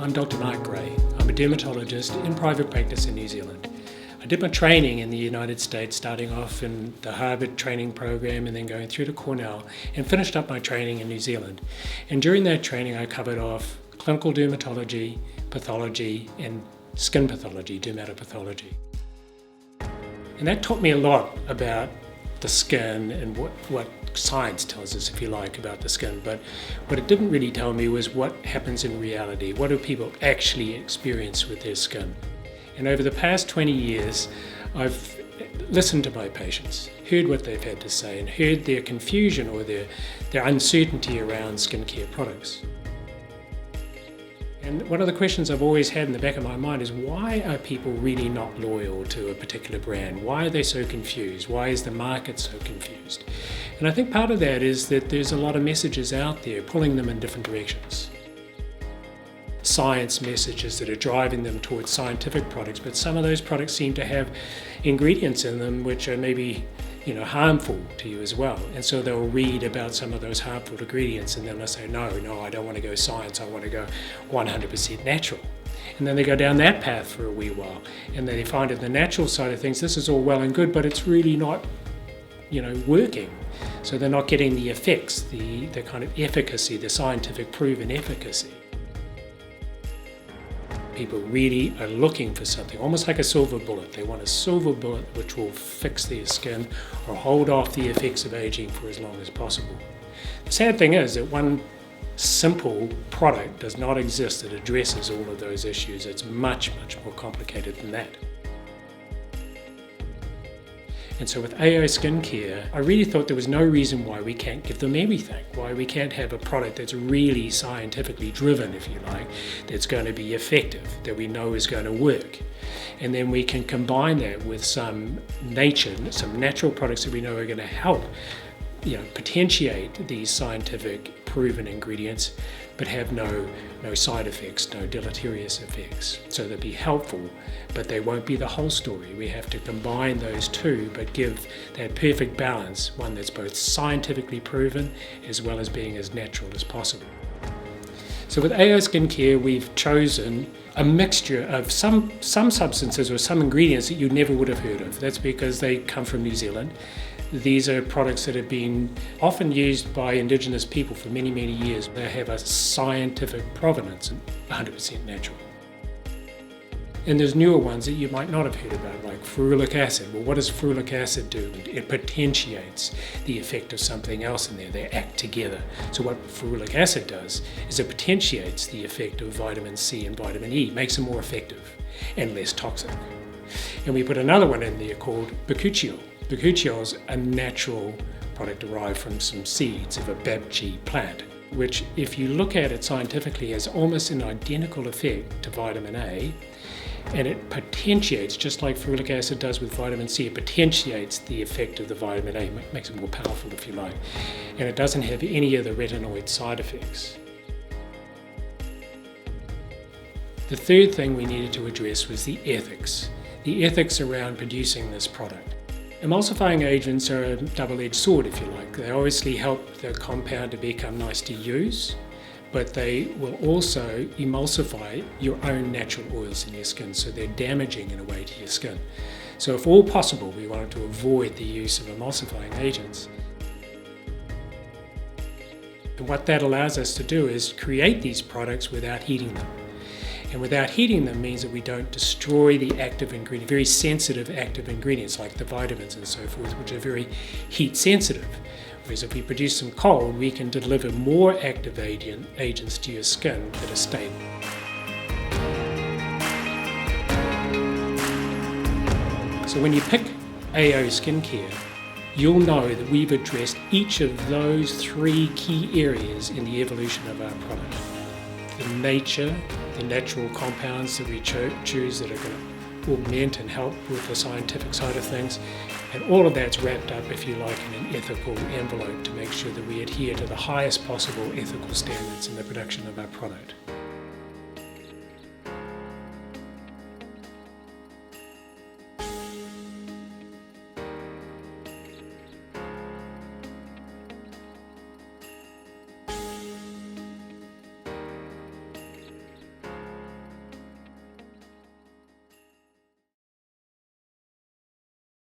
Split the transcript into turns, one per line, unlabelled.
I'm Dr. Mark Gray. I'm a dermatologist in private practice in New Zealand. I did my training in the United States, starting off in the Harvard training program and then going through to Cornell, and finished up my training in New Zealand. And during that training I covered off clinical dermatology, pathology and skin pathology, dermatopathology. And that taught me a lot about the skin and what science tells us, if you like, about the skin. But what it didn't really tell me was what happens in reality. What do people actually experience with their skin? And over the past 20 years, I've listened to my patients, heard what they've had to say, and heard their confusion or their uncertainty around skincare products. And one of the questions I've always had in the back of my mind is, why are people really not loyal to a particular brand? Why are they so confused? Why is the market so confused? And I think part of that is that there's a lot of messages out there pulling them in different directions. Science messages that are driving them towards scientific products, but some of those products seem to have ingredients in them which are maybe harmful to you as well. And so they'll read about some of those harmful ingredients and then they'll say, no, I don't want to go science, I want to go 100% natural. And then they go down that path for a wee while and they find in the natural side of things, this is all well and good, but it's really not working. So they're not getting the effects, the kind of efficacy, the scientific proven efficacy. People really are looking for something, almost like a silver bullet. They want a silver bullet which will fix their skin or hold off the effects of aging for as long as possible. The sad thing is that one simple product does not exist that addresses all of those issues. It's much, much more complicated than that. And so with AO Skincare, I really thought there was no reason why we can't give them everything, why we can't have a product that's really scientifically driven, if you like, that's going to be effective, that we know is going to work. And then we can combine that with some natural products that we know are going to help potentiate these scientific proven ingredients, but have no side effects, no deleterious effects. So they'll be helpful, but they won't be the whole story. We have to combine those two, but give that perfect balance, one that's both scientifically proven as well as being as natural as possible. So with AO Skincare, we've chosen a mixture of some substances or some ingredients that you never would have heard of. That's because they come from New Zealand. These are products that have been often used by Indigenous people for many, many years. They have a scientific provenance and 100% natural. And there's newer ones that you might not have heard about, like ferulic acid. Well, what does ferulic acid do? It potentiates the effect of something else in there. They act together. So what ferulic acid does is it potentiates the effect of vitamin C and vitamin E, makes them more effective and less toxic. And we put another one in there called bakuchiol. Bakuchiol is a natural product derived from some seeds of a babchi plant, which, if you look at it scientifically, has almost an identical effect to vitamin A, and it potentiates, just like ferulic acid does with vitamin C, it potentiates the effect of the vitamin A, makes it more powerful, if you like, and it doesn't have any of the retinoid side effects. The third thing we needed to address was the ethics around producing this product. Emulsifying agents are a double-edged sword, if you like. They obviously help the compound to become nice to use, but they will also emulsify your own natural oils in your skin, so they're damaging in a way to your skin. So if all possible, we wanted to avoid the use of emulsifying agents. And what that allows us to do is create these products without heating them. And without heating them means that we don't destroy the active ingredient, very sensitive active ingredients like the vitamins and so forth, which are very heat sensitive. Whereas if we produce them cold, we can deliver more active agents to your skin that are stable. So when you pick AO Skincare, you'll know that we've addressed each of those three key areas in the evolution of our product. The natural compounds that we choose that are going to augment and help with the scientific side of things, and all of that's wrapped up, if you like, in an ethical envelope to make sure that we adhere to the highest possible ethical standards in the production of our product.